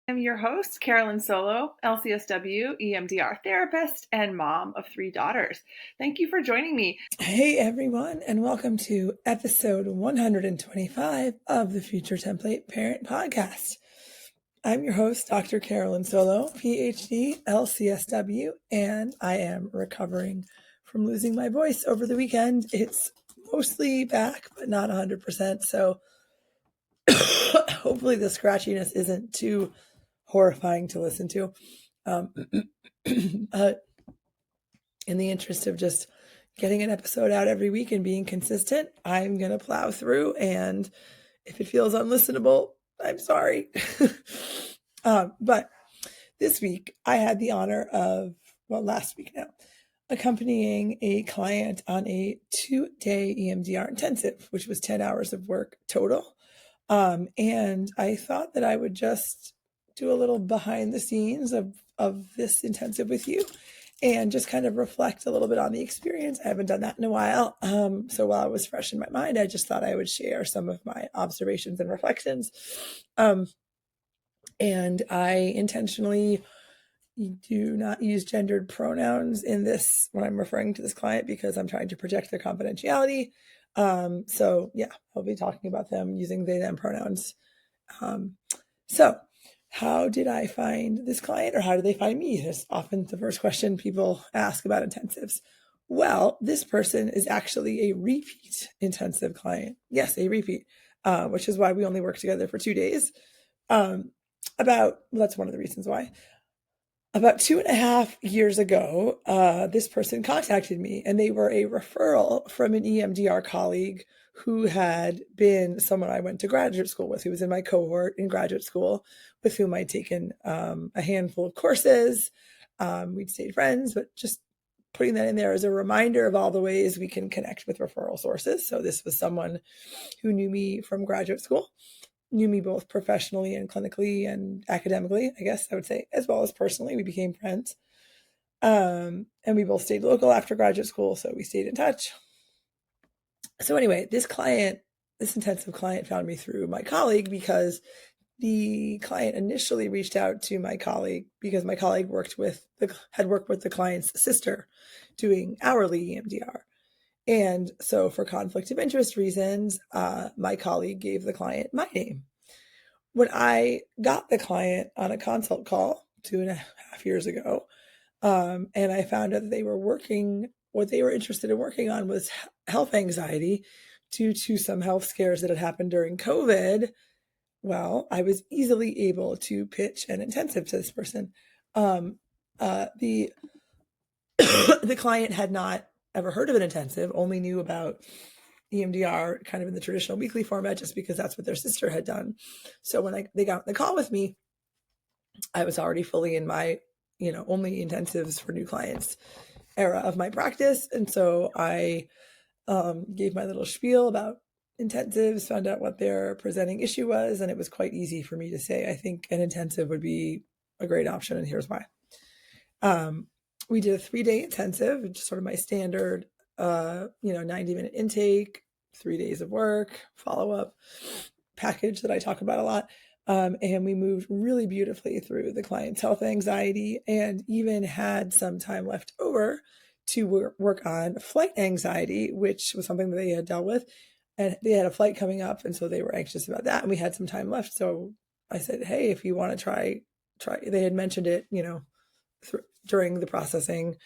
I'm your host, Carolyn Solo, LCSW, EMDR therapist, and mom of 3 daughters. Thank you for joining me. Hey everyone, and welcome to episode 125 of the Future Template Parent Podcast. I'm your host, Dr. Carolyn Solo, PhD, LCSW, and I am recovering from losing my voice over the weekend. It's mostly back, but not 100%. So hopefully the scratchiness isn't too horrifying to listen to. In the interest of just getting an episode out every week and being consistent, I'm going to plow through. And if it feels unlistenable, I'm sorry. But this week, I had the honor of, last week now, accompanying a client on a 2-day EMDR intensive, which was 10 hours of work total. And I thought that I would just do a little behind the scenes of this intensive with you and just kind of reflect a little bit on the experience. I haven't done that in a while. So while it was fresh in my mind, I just thought I would share some of my observations and reflections. And I intentionally do not use gendered pronouns in this when I'm referring to this client because I'm trying to protect their confidentiality. So yeah, I'll be talking about them using they, them pronouns. So how did I find this client, or how did they find me? That's often the first question people ask about intensives. Well, this person is actually a repeat intensive client. Yes, a repeat, which is why we only work together for 2 days. That's one of the reasons why. About 2.5 years ago, this person contacted me, and they were a referral from an EMDR colleague who had been someone I went to graduate school with, who was in my cohort in graduate school, with whom I'd taken a handful of courses. We'd stayed friends, but just putting that in there as a reminder of all the ways we can connect with referral sources. So this was someone who knew me from graduate school, knew me both professionally and clinically and academically, I guess I would say, as well as personally. We became friends. And we both stayed local after graduate school, so we stayed in touch. So anyway, this intensive client found me through my colleague because the client initially reached out to my colleague because my colleague had worked with the client's sister doing hourly EMDR. And so for conflict of interest reasons, my colleague gave the client my name. When I got the client on a consult call 2.5 years ago, and I found out that what they were interested in working on was health anxiety due to some health scares that had happened during COVID. Well, I was easily able to pitch an intensive to this person. The client had not ever heard of an intensive, only knew about EMDR kind of in the traditional weekly format, just because that's what their sister had done. So when they got the call with me, I was already fully in my, only intensives for new clients era of my practice. And so I gave my little spiel about intensives, found out what their presenting issue was, and it was quite easy for me to say, I think an intensive would be a great option, and here's why. We did a 3-day intensive, which is sort of my standard, 90-minute intake, 3 days of work, follow-up package that I talk about a lot. And we moved really beautifully through the client's health anxiety and even had some time left over to work on flight anxiety, which was something that they had dealt with. And they had a flight coming up, and so they were anxious about that. And we had some time left. So I said, hey, if you want to try. They had mentioned it, during the processing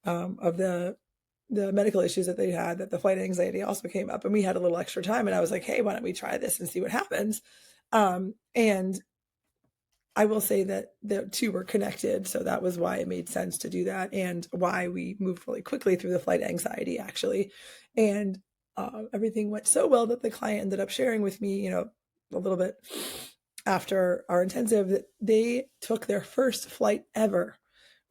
of the medical issues that they had, that the flight anxiety also came up, and we had a little extra time, and I was like, hey, why don't we try this and see what happens? And I will say that the two were connected, so that was why it made sense to do that, and why we moved really quickly through the flight anxiety, actually. And everything went so well that the client ended up sharing with me, a little bit after our intensive, that they took their first flight ever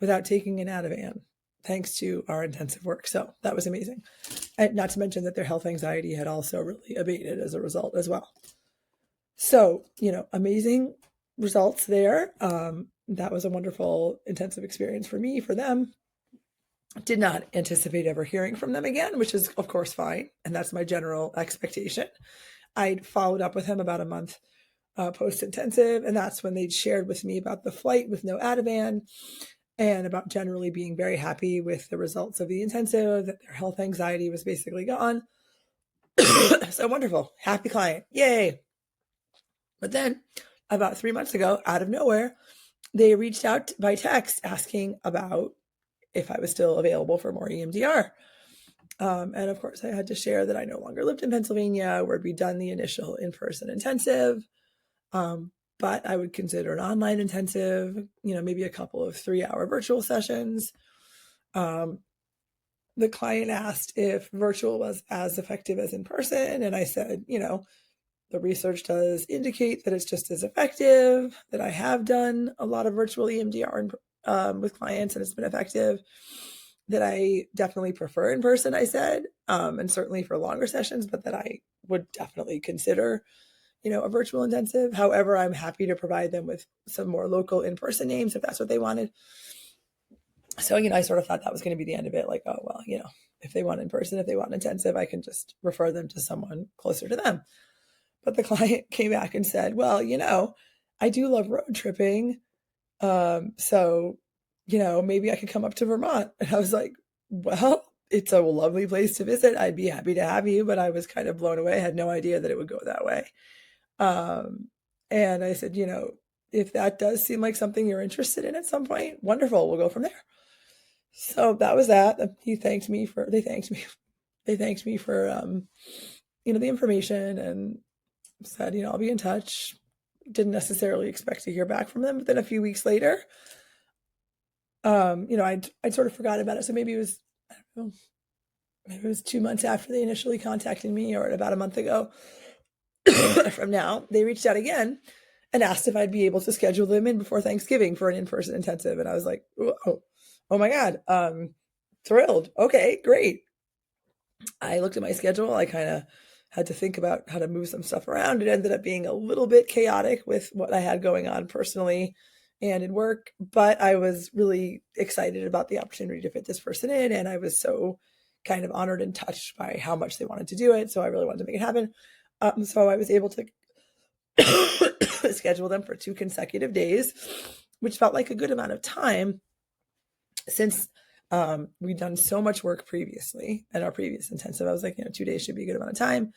without taking an Ativan, thanks to our intensive work. So that was amazing. And not to mention that their health anxiety had also really abated as a result as well. So, amazing results there. That was a wonderful intensive experience for me, for them. Did not anticipate ever hearing from them again, which is, of course, fine. And that's my general expectation. I followed up with him about a month post-intensive. And that's when they'd shared with me about the flight with no Ativan and about generally being very happy with the results of the intensive, that their health anxiety was basically gone. So wonderful. Happy client. Yay. But then about 3 months ago, out of nowhere, they reached out by text asking about if I was still available for more EMDR. And of course, I had to share that I no longer lived in Pennsylvania, where we'd done the initial in-person intensive. But I would consider an online intensive, maybe a couple of 3-hour virtual sessions. The client asked if virtual was as effective as in person. And I said, the research does indicate that it's just as effective, that I have done a lot of virtual EMDR with clients and it's been effective, that I definitely prefer in person, I said, and certainly for longer sessions, but that I would definitely consider, a virtual intensive. However, I'm happy to provide them with some more local in-person names if that's what they wanted. So, I sort of thought that was going to be the end of it. Like, oh, well, if they want in person, if they want intensive, I can just refer them to someone closer to them. But the client came back and said, well, I do love road tripping. So, maybe I could come up to Vermont. And I was like, well, it's a lovely place to visit. I'd be happy to have you. But I was kind of blown away. I had no idea that it would go that way. And I said, if that does seem like something you're interested in at some point, wonderful. We'll go from there. So that was that. They thanked me for the information and said, I'll be in touch. Didn't necessarily expect to hear back from them. But then a few weeks later, I'd sort of forgot about it. So maybe it was, I don't know, maybe it was 2 months after they initially contacted me, or about a month ago from now, they reached out again and asked if I'd be able to schedule them in before Thanksgiving for an in-person intensive. And I was like, oh my God, thrilled. Okay, great. I looked at my schedule. I kind of had to think about how to move some stuff around. It ended up being a little bit chaotic with what I had going on personally and in work, but I was really excited about the opportunity to fit this person in. And I was so kind of honored and touched by how much they wanted to do it. So I really wanted to make it happen. So I was able to schedule them for 2 consecutive days, which felt like a good amount of time since we'd done so much work previously at our previous intensive. I was like, 2 days should be a good amount of time.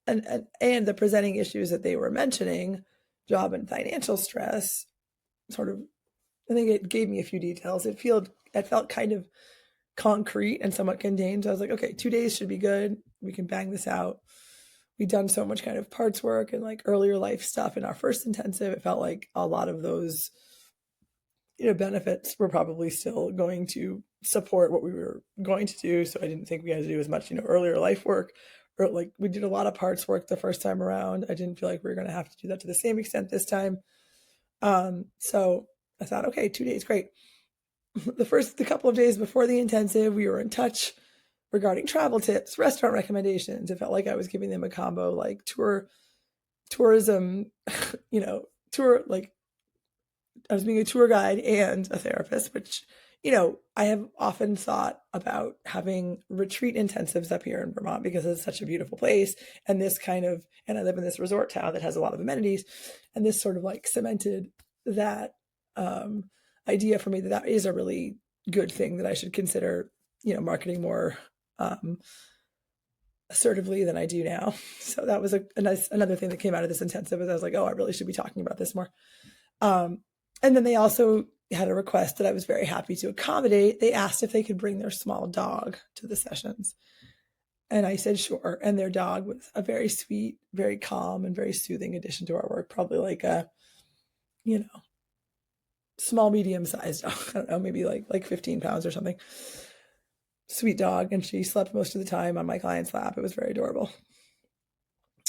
And the presenting issues that they were mentioning, job and financial stress, sort of, I think it gave me a few details. It felt kind of concrete and somewhat contained. So I was like, okay, 2 days should be good. We can bang this out. We'd done so much kind of parts work and like earlier life stuff in our first intensive. It felt like a lot of those, benefits were probably still going to support what we were going to do. So I didn't think we had to do as much, earlier life work, or like we did a lot of parts work the first time around. I didn't feel like we were going to have to do that to the same extent this time. So I thought, okay, 2 days, great. The couple of days before the intensive, we were in touch regarding travel tips, restaurant recommendations. It felt like I was giving them a combo, like tourism, tour, like I was being a tour guide and a therapist, which, I have often thought about having retreat intensives up here in Vermont because it's such a beautiful place. And and I live in this resort town that has a lot of amenities. And this sort of like cemented that idea for me that is a really good thing that I should consider, marketing more assertively than I do now. So that was another thing that came out of this intensive. Is I was like, oh, I really should be talking about this more. And then they also had a request that I was very happy to accommodate. They asked if they could bring their small dog to the sessions. And I said, sure. And their dog was a very sweet, very calm, and very soothing addition to our work. Probably like a, small, medium-sized dog. I don't know, maybe like 15 pounds or something. Sweet dog. And she slept most of the time on my client's lap. It was very adorable.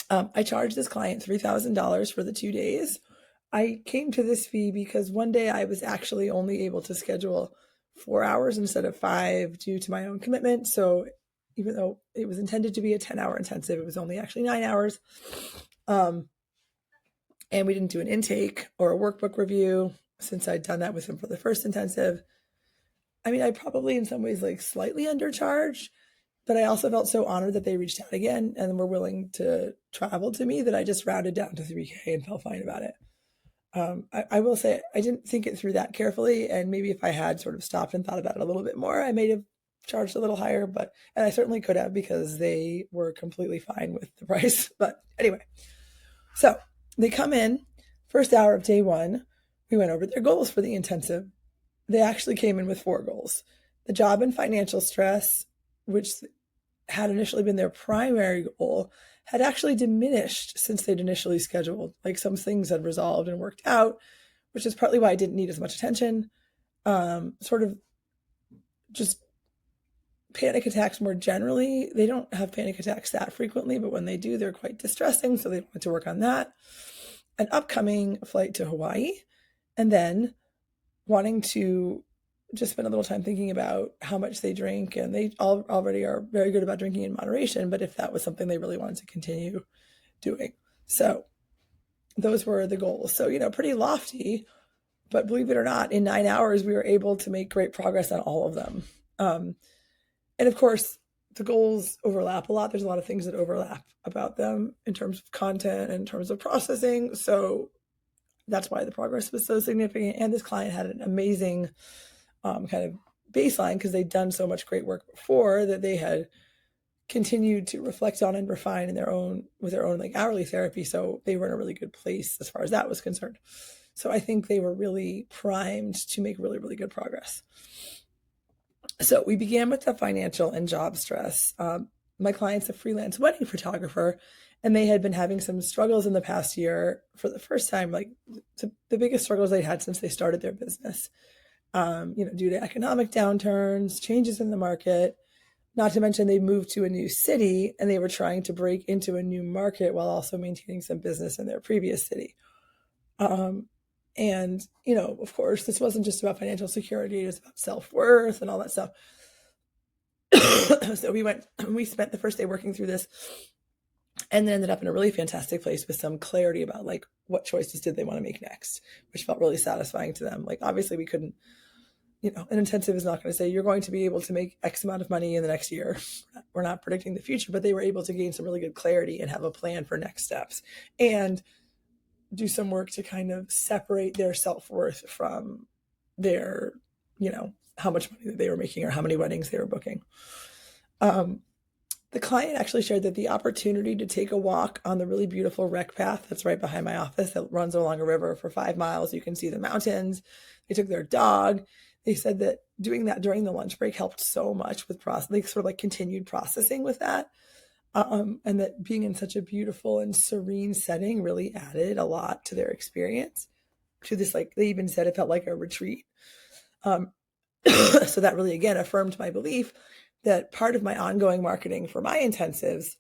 I charged this client $3,000 for the 2 days. I came to this fee because one day I was actually only able to schedule 4 hours instead of 5 due to my own commitment. So even though it was intended to be a 10-hour intensive, it was only actually 9 hours. And we didn't do an intake or a workbook review since I'd done that with him for the first intensive. I mean, I probably in some ways like slightly undercharged, But I also felt so honored that they reached out again and were willing to travel to me that I just rounded down to 3K and felt fine about it. I will say I didn't think it through that carefully, and maybe if I had sort of stopped and thought about it a little bit more, I may have charged a little higher, and I certainly could have because they were completely fine with the price. But anyway, so they come in, first hour of day one, we went over their goals for the intensive. They actually came in with 4 goals. The job and financial stress, which had initially been their primary goal, had actually diminished since they'd initially scheduled. Like some things had resolved and worked out, which is partly why I didn't need as much attention. Sort of just panic attacks more generally. They don't have panic attacks that frequently, but when they do, they're quite distressing. So they wanted to work on that. An upcoming flight to Hawaii, and then wanting to just spend a little time thinking about how much they drink. And they already are very good about drinking in moderation, but if that was something they really wanted to continue doing. So those were the goals. So, pretty lofty, but believe it or not, in 9 hours, we were able to make great progress on all of them. And of course, the goals overlap a lot. There's a lot of things that overlap about them in terms of content and in terms of processing. So that's why the progress was so significant. And this client had an amazing kind of baseline because they'd done so much great work before that they had continued to reflect on and refine with their own like hourly therapy. So they were in a really good place as far as that was concerned. So I think they were really primed to make really, really good progress. So we began with the financial and job stress. My client's a freelance wedding photographer, and they had been having some struggles in the past year for the first time, like the biggest struggles they had since they started their business, due to economic downturns, changes in the market, not to mention they moved to a new city and they were trying to break into a new market while also maintaining some business in their previous city. And, of course, this wasn't just about financial security, it was about self-worth and all that stuff. So we spent the first day working through this and then ended up in a really fantastic place with some clarity about like what choices did they want to make next, which felt really satisfying to them. Like, obviously we couldn't, an intensive is not going to say you're going to be able to make X amount of money in the next year. We're not predicting the future, but they were able to gain some really good clarity and have a plan for next steps and do some work to kind of separate their self-worth from their, how much money that they were making or how many weddings they were booking. The client actually shared that the opportunity to take a walk on the really beautiful rec path that's right behind my office that runs along a river for 5 miles, you can see the mountains. They took their dog. They said that doing that during the lunch break helped so much with they sort of like continued processing with that. And that being in such a beautiful and serene setting really added a lot to their experience. To this, like they even said it felt like a retreat. So that really, again, affirmed my belief that part of my ongoing marketing for my intensives,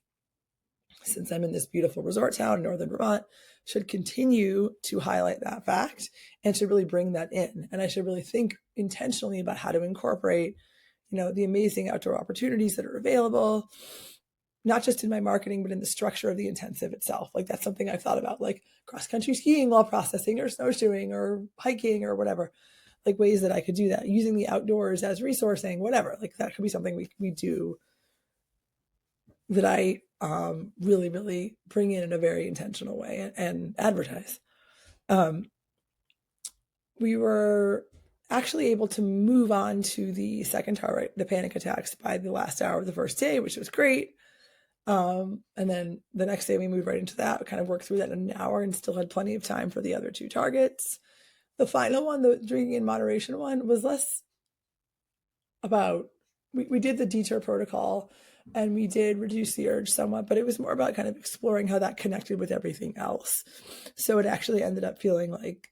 since I'm in this beautiful resort town in northern Vermont, should continue to highlight that fact and should really bring that in. And I should really think intentionally about how to incorporate, the amazing outdoor opportunities that are available, not just in my marketing, but in the structure of the intensive itself. Like that's something I've thought about, like cross-country skiing while processing or snowshoeing or hiking or whatever, like ways that I could do that, using the outdoors as resourcing, whatever. Like that could be something we do that I really, really bring in a very intentional way and advertise. We were actually able to move on to the second tower, the panic attacks, by the last hour of the first day, which was great. And then the next day we moved right into that. We kind of worked through that in an hour and still had plenty of time for the other 2 targets. The final one, the drinking in moderation one, was less about, we did the deter protocol and we did reduce the urge somewhat, but it was more about kind of exploring how that connected with everything else. So it actually ended up feeling like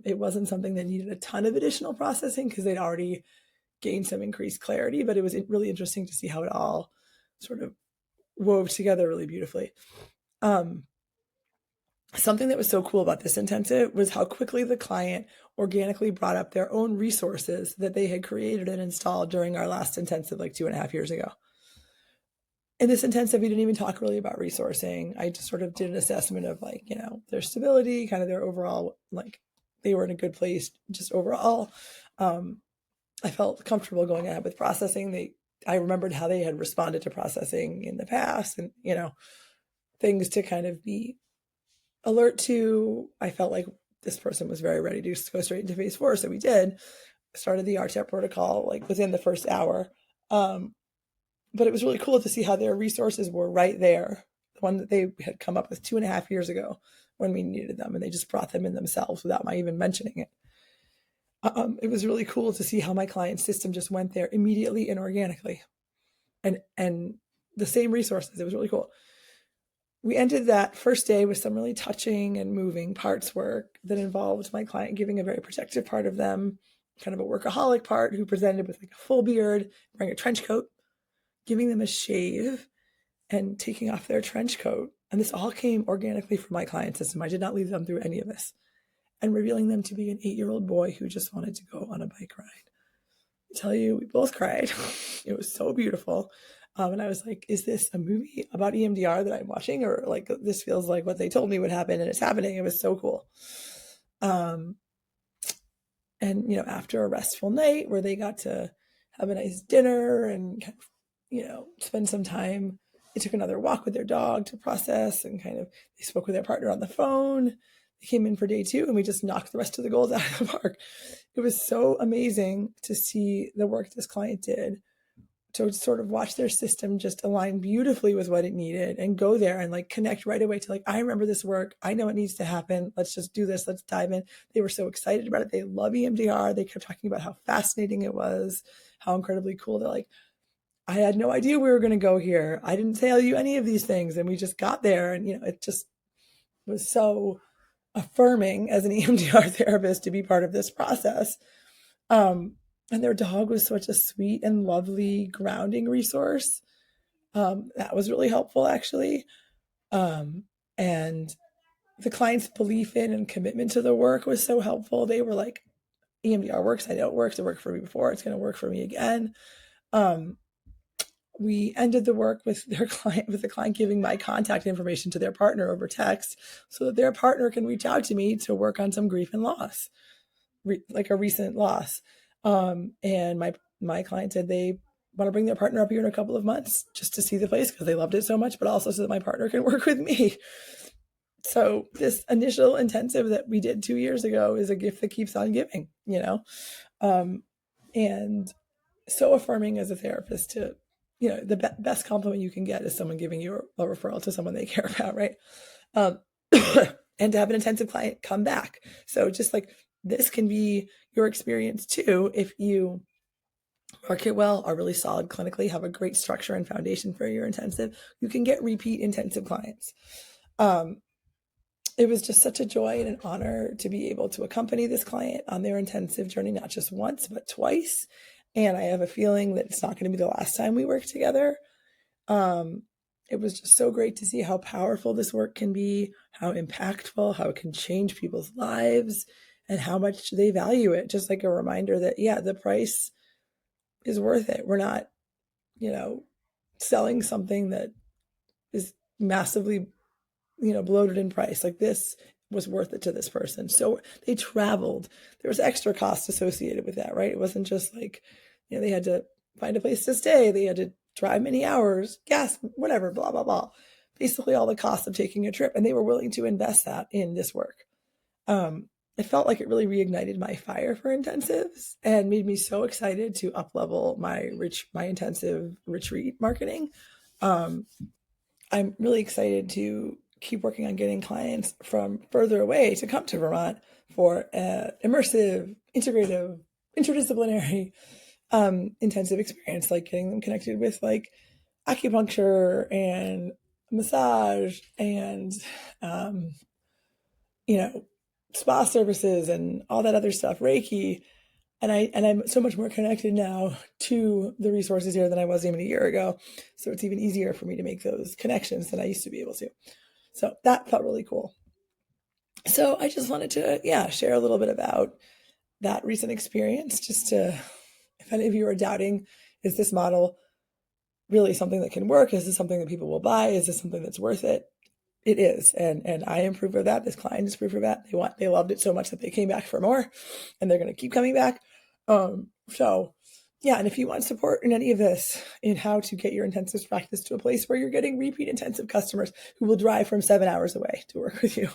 it wasn't something that needed a ton of additional processing because they'd already gained some increased clarity, but it was really interesting to see how it all sort of wove together really beautifully. Something that was so cool about this intensive was how quickly the client organically brought up their own resources that they had created and installed during our last intensive, like 2.5 years ago. In this intensive, we didn't even talk really about resourcing. I just sort of did an assessment of like, their stability, kind of their overall, like they were in a good place just overall. I felt comfortable going ahead with processing. They I remembered how they had responded to processing in the past and, things to kind of be alert to. I felt like this person was very ready to go straight into phase 4. So we did started the RTEP protocol like within the first hour. But it was really cool to see how their resources were right there. The one that they had come up with 2.5 years ago when we needed them, and they just brought them in themselves without my even mentioning it. It was really cool to see how my client's system just went there immediately and organically, and the same resources. It was really cool. We ended that first day with some really touching and moving parts work that involved my client giving a very protective part of them, kind of a workaholic part, who presented with like a full beard, wearing a trench coat, giving them a shave, and taking off their trench coat. And this all came organically from my client system. I did not lead them through any of this. And revealing them to be an 8-year-old boy who just wanted to go on a bike ride. I tell you, we both cried. It was so beautiful. And I was like, is this a movie about EMDR that I'm watching? Or like, this feels like what they told me would happen and it's happening. It was so cool. And, after a restful night where they got to have a nice dinner and kind of, spend some time, they took another walk with their dog to process and kind of, they spoke with their partner on the phone. They came in for day 2 and we just knocked the rest of the goals out of the park. It was so amazing to see the work this client did, to sort of watch their system just align beautifully with what it needed and go there and like connect right away to like, I remember this work. I know it needs to happen. Let's just do this. Let's dive in. They were so excited about it. They love EMDR. They kept talking about how fascinating it was, how incredibly cool. They're like, I had no idea we were going to go here. I didn't tell you any of these things. And we just got there. And, it just was so affirming as an EMDR therapist to be part of this process. And their dog was such a sweet and lovely grounding resource. That was really helpful, actually. And the client's belief in and commitment to the work was so helpful. They were like, EMDR works. I know it works. It worked for me before. It's going to work for me again. We ended the work with the client giving my contact information to their partner over text so that their partner can reach out to me to work on some grief and loss, like a recent loss. And my client said they want to bring their partner up here in a couple of months just to see the place because they loved it so much, but also so that my partner can work with me. So this initial intensive that we did 2 years ago is a gift that keeps on giving, and so affirming as a therapist to, the best compliment you can get is someone giving you a referral to someone they care about, right? And to have an intensive client come back. So just like this can be your experience too if you work it well, are really solid clinically, have a great structure and foundation for your intensive. You can get repeat intensive clients. It was just such a joy and an honor to be able to accompany this client on their intensive journey, not just once, but twice. And I have a feeling that it's not going to be the last time we work together. It was just so great to see how powerful this work can be, how impactful, how it can change people's lives, and how much they value it. Just like a reminder that, yeah, the price is worth it. We're not, selling something that is massively, bloated in price. Like this was worth it to this person. So they traveled. There was extra cost associated with that, right? It wasn't just like, they had to find a place to stay. They had to drive many hours, gas, whatever, blah, blah, blah. Basically all the cost of taking a trip. And they were willing to invest that in this work. It felt like it really reignited my fire for intensives and made me so excited to up-level my intensive retreat marketing. I'm really excited to keep working on getting clients from further away to come to Vermont for immersive, integrative, interdisciplinary intensive experience, like getting them connected with like acupuncture and massage and spa services and all that other stuff, Reiki. And I'm so much more connected now to the resources here than I was even a year ago. So it's even easier for me to make those connections than I used to be able to. So that felt really cool. So I just wanted to, share a little bit about that recent experience, just to, if any of you are doubting, is this model really something that can work? Is this something that people will buy? Is this something that's worth it? It is. And I am proof of that. This client is proof of that. They loved it so much that they came back for more and they're going to keep coming back. So yeah, and if you want support in any of this, in how to get your intensives practice to a place where you're getting repeat intensive customers who will drive from 7 hours away to work with you,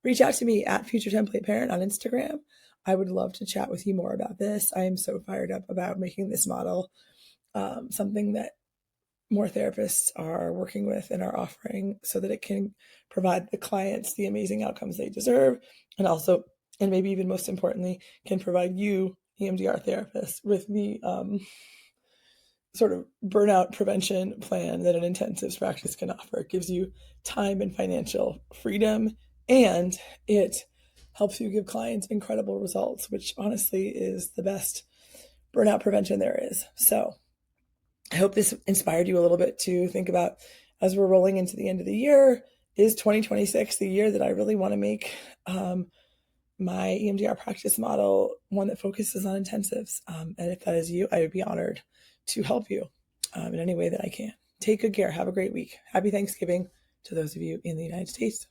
reach out to me at Future Template Parent on Instagram. I would love to chat with you more about this. I am so fired up about making this model something that more therapists are working with and are offering so that it can provide the clients the amazing outcomes they deserve, and also, and maybe even most importantly, can provide you, EMDR therapists, with the sort of burnout prevention plan that an intensives practice can offer. It gives you time and financial freedom, and it helps you give clients incredible results, which honestly is the best burnout prevention there is. So I hope this inspired you a little bit to think about, as we're rolling into the end of the year, is 2026 the year that I really want to make my EMDR practice model one that focuses on intensives? And if that is you, I would be honored to help you in any way that I can. Take good care. Have a great week. Happy Thanksgiving to those of you in the United States.